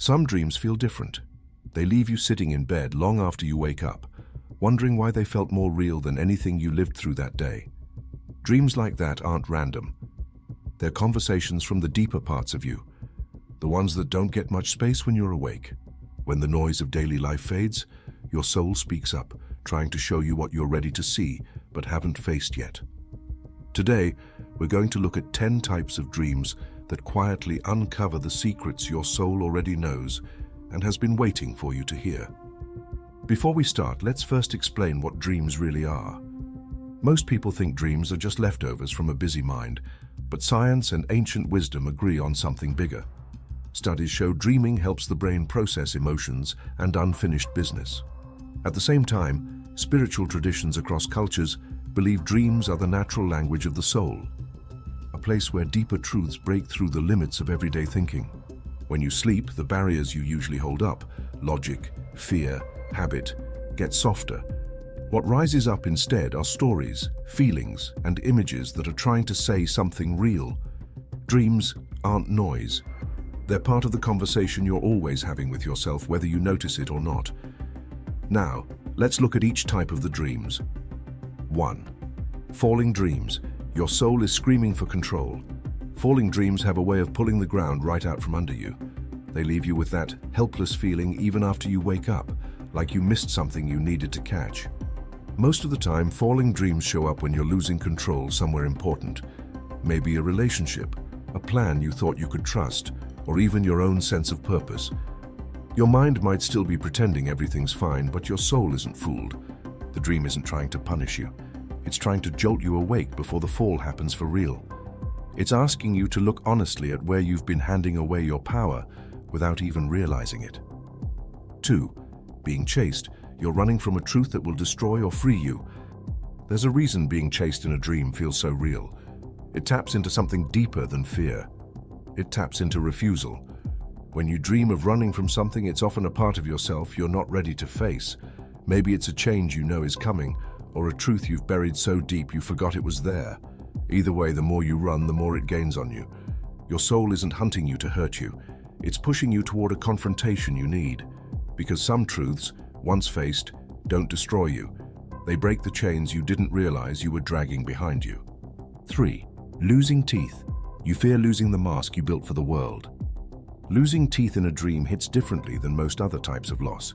Some dreams feel different. They leave you sitting in bed long after you wake up, wondering why they felt more real than anything you lived through that day. Dreams like that aren't random. They're conversations from the deeper parts of you, the ones that don't get much space when you're awake. When the noise of daily life fades, your soul speaks up, trying to show you what you're ready to see but haven't faced yet. Today, we're going to look at 10 types of dreams that quietly uncover the secrets your soul already knows and has been waiting for you to hear. Before we start, let's first explain what dreams really are. Most people think dreams are just leftovers from a busy mind, but science and ancient wisdom agree on something bigger. Studies show dreaming helps the brain process emotions and unfinished business. At the same time, spiritual traditions across cultures believe dreams are the natural language of the soul, a place where deeper truths break through the limits of everyday thinking. When you sleep, the barriers you usually hold up, logic, fear, habit, get softer. What rises up instead are stories, feelings, and images that are trying to say something real. Dreams aren't noise. They're part of the conversation you're always having with yourself, whether you notice it or not. Now, let's look at each type of the dreams. 1. Falling dreams. Your soul is screaming for control. Falling dreams have a way of pulling the ground right out from under you. They leave you with that helpless feeling even after you wake up, like you missed something you needed to catch. Most of the time, falling dreams show up when you're losing control somewhere important. Maybe a relationship, a plan you thought you could trust, or even your own sense of purpose. Your mind might still be pretending everything's fine, but your soul isn't fooled. The dream isn't trying to punish you. It's trying to jolt you awake before the fall happens for real. It's asking you to look honestly at where you've been handing away your power without even realizing it. 2. Being chased. You're running from a truth that will destroy or free you. There's a reason being chased in a dream feels so real. It taps into something deeper than fear. It taps into refusal. When you dream of running from something, it's often a part of yourself you're not ready to face. Maybe it's a change you know is coming, or a truth you've buried so deep you forgot it was there. Either way, the more you run, the more it gains on you. Your soul isn't hunting you to hurt you. It's pushing you toward a confrontation you need. Because some truths, once faced, don't destroy you. They break the chains you didn't realize you were dragging behind you. 3. Losing teeth. You fear losing the mask you built for the world. Losing teeth in a dream hits differently than most other types of loss.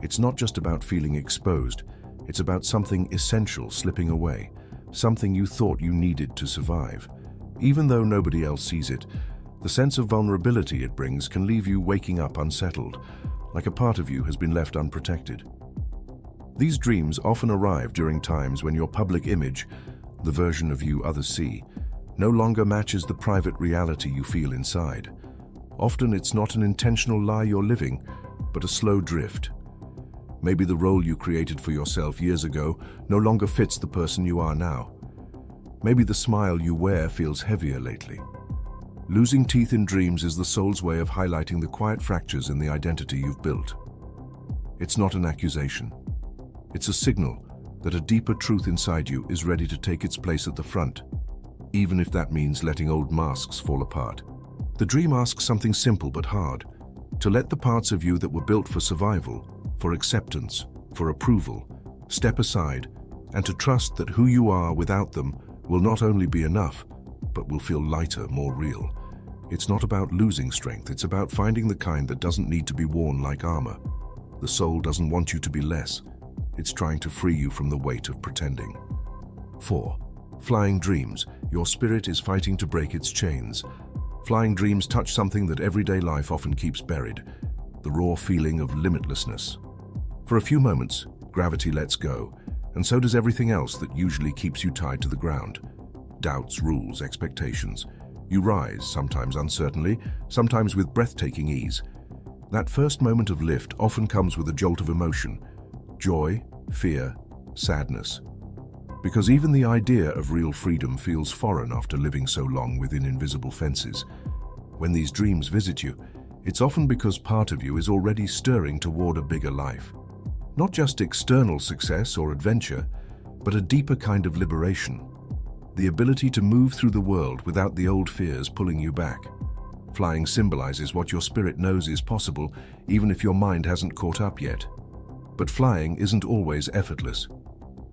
It's not just about feeling exposed. It's about something essential slipping away, something you thought you needed to survive. Even though nobody else sees it, the sense of vulnerability it brings can leave you waking up unsettled, like a part of you has been left unprotected. These dreams often arrive during times when your public image, the version of you others see, no longer matches the private reality you feel inside. Often it's not an intentional lie you're living, but a slow drift. Maybe the role you created for yourself years ago no longer fits the person you are now. Maybe the smile you wear feels heavier lately. Losing teeth in dreams is the soul's way of highlighting the quiet fractures in the identity you've built. It's not an accusation. It's a signal that a deeper truth inside you is ready to take its place at the front, even if that means letting old masks fall apart. The dream asks something simple but hard: to let the parts of you that were built for survival, for acceptance, for approval, step aside, and to trust that who you are without them will not only be enough, but will feel lighter, more real. It's not about losing strength, it's about finding the kind that doesn't need to be worn like armor. The soul doesn't want you to be less. It's trying to free you from the weight of pretending. 4. Flying dreams. Your spirit is fighting to break its chains. Flying dreams touch something that everyday life often keeps buried: the raw feeling of limitlessness. For a few moments, gravity lets go, and so does everything else that usually keeps you tied to the ground. Doubts, rules, expectations. You rise, sometimes uncertainly, sometimes with breathtaking ease. That first moment of lift often comes with a jolt of emotion: joy, fear, sadness. Because even the idea of real freedom feels foreign after living so long within invisible fences. When these dreams visit you, it's often because part of you is already stirring toward a bigger life. Not just external success or adventure, but a deeper kind of liberation. The ability to move through the world without the old fears pulling you back. Flying symbolizes what your spirit knows is possible, even if your mind hasn't caught up yet. But flying isn't always effortless.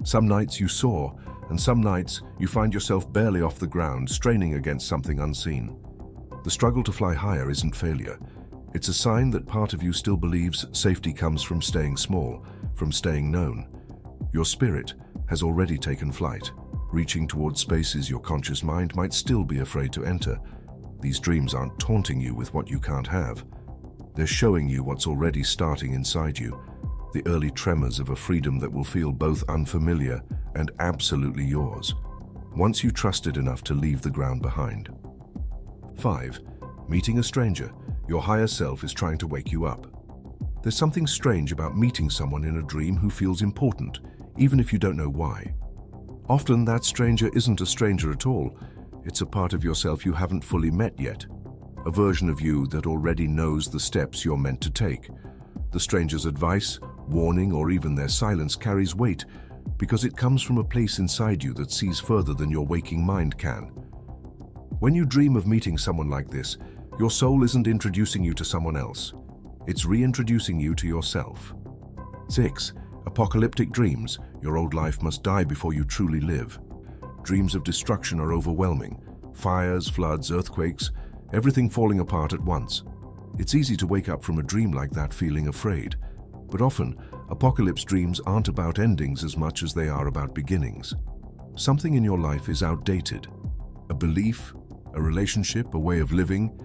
Some nights you soar, and some nights you find yourself barely off the ground, straining against something unseen. The struggle to fly higher isn't failure. It's a sign that part of you still believes safety comes from staying small, from staying known. Your spirit has already taken flight, reaching towards spaces your conscious mind might still be afraid to enter. These dreams aren't taunting you with what you can't have. They're showing you what's already starting inside you, the early tremors of a freedom that will feel both unfamiliar and absolutely yours, once you trust it enough to leave the ground behind. 5. Meeting a stranger. Your higher self is trying to wake you up. There's something strange about meeting someone in a dream who feels important, even if you don't know why. Often that stranger isn't a stranger at all. It's a part of yourself you haven't fully met yet, a version of you that already knows the steps you're meant to take. The stranger's advice, warning, or even their silence carries weight because it comes from a place inside you that sees further than your waking mind can. When you dream of meeting someone like this, your soul isn't introducing you to someone else. It's reintroducing you to yourself. 6. Apocalyptic dreams. Your old life must die before you truly live. Dreams of destruction are overwhelming. Fires, floods, earthquakes, everything falling apart at once. It's easy to wake up from a dream like that feeling afraid. But often, apocalypse dreams aren't about endings as much as they are about beginnings. Something in your life is outdated. A belief, a relationship, a way of living,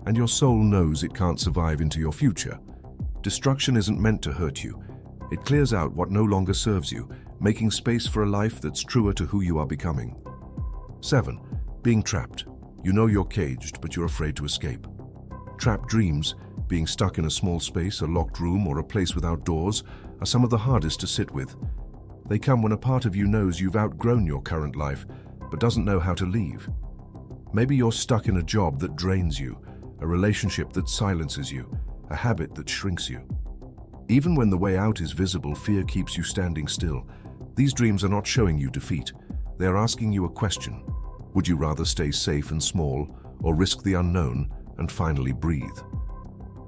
and your soul knows it can't survive into your future. Destruction isn't meant to hurt you. It clears out what no longer serves you, making space for a life that's truer to who you are becoming. 7. Being trapped. You know you're caged, but you're afraid to escape. Trapped dreams, being stuck in a small space, a locked room, or a place without doors, are some of the hardest to sit with. They come when a part of you knows you've outgrown your current life, but doesn't know how to leave. Maybe you're stuck in a job that drains you, a relationship that silences you, a habit that shrinks you. Even when the way out is visible, fear keeps you standing still. These dreams are not showing you defeat. They are asking you a question. Would you rather stay safe and small, or risk the unknown and finally breathe?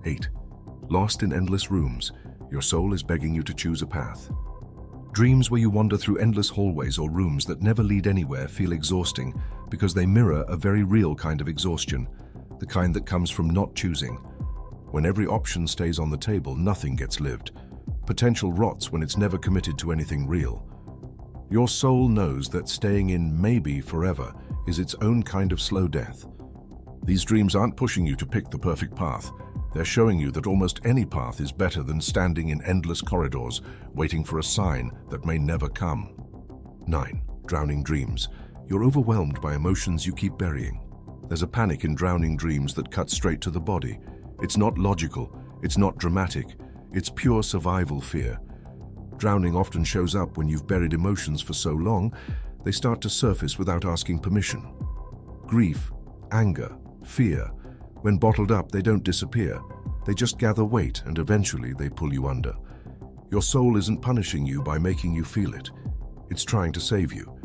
8. Lost in endless rooms. Your soul is begging you to choose a path. Dreams where you wander through endless hallways or rooms that never lead anywhere feel exhausting because they mirror a very real kind of exhaustion, the kind that comes from not choosing. When every option stays on the table, nothing gets lived. Potential rots when it's never committed to anything real. Your soul knows that staying in maybe forever is its own kind of slow death. These dreams aren't pushing you to pick the perfect path. They're showing you that almost any path is better than standing in endless corridors, waiting for a sign that may never come. 9. Drowning dreams. You're overwhelmed by emotions you keep burying. There's a panic in drowning dreams that cuts straight to the body. It's not logical, it's not dramatic, it's pure survival fear. Drowning often shows up when you've buried emotions for so long, they start to surface without asking permission. Grief, anger, fear. When bottled up, they don't disappear. They just gather weight and eventually they pull you under. Your soul isn't punishing you by making you feel it. It's trying to save you.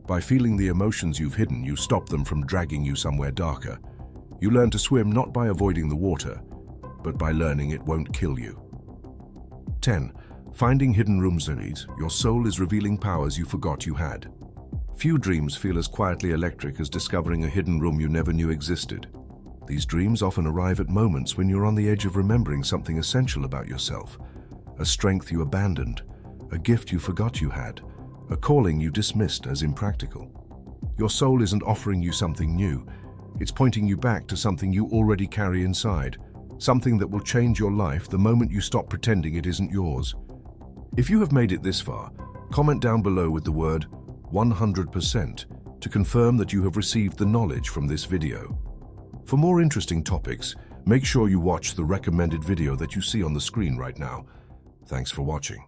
By feeling the emotions you've hidden, you stop them from dragging you somewhere darker. You learn to swim not by avoiding the water, but by learning it won't kill you. 10. Finding hidden rooms. Your soul is revealing powers you forgot you had. Few dreams feel as quietly electric as discovering a hidden room you never knew existed. These dreams often arrive at moments when you're on the edge of remembering something essential about yourself, a strength you abandoned, a gift you forgot you had, a calling you dismissed as impractical. Your soul isn't offering you something new. It's pointing you back to something you already carry inside, something that will change your life the moment you stop pretending it isn't yours. If you have made it this far, comment down below with the word 100% to confirm that you have received the knowledge from this video. For more interesting topics, make sure you watch the recommended video that you see on the screen right now. Thanks for watching.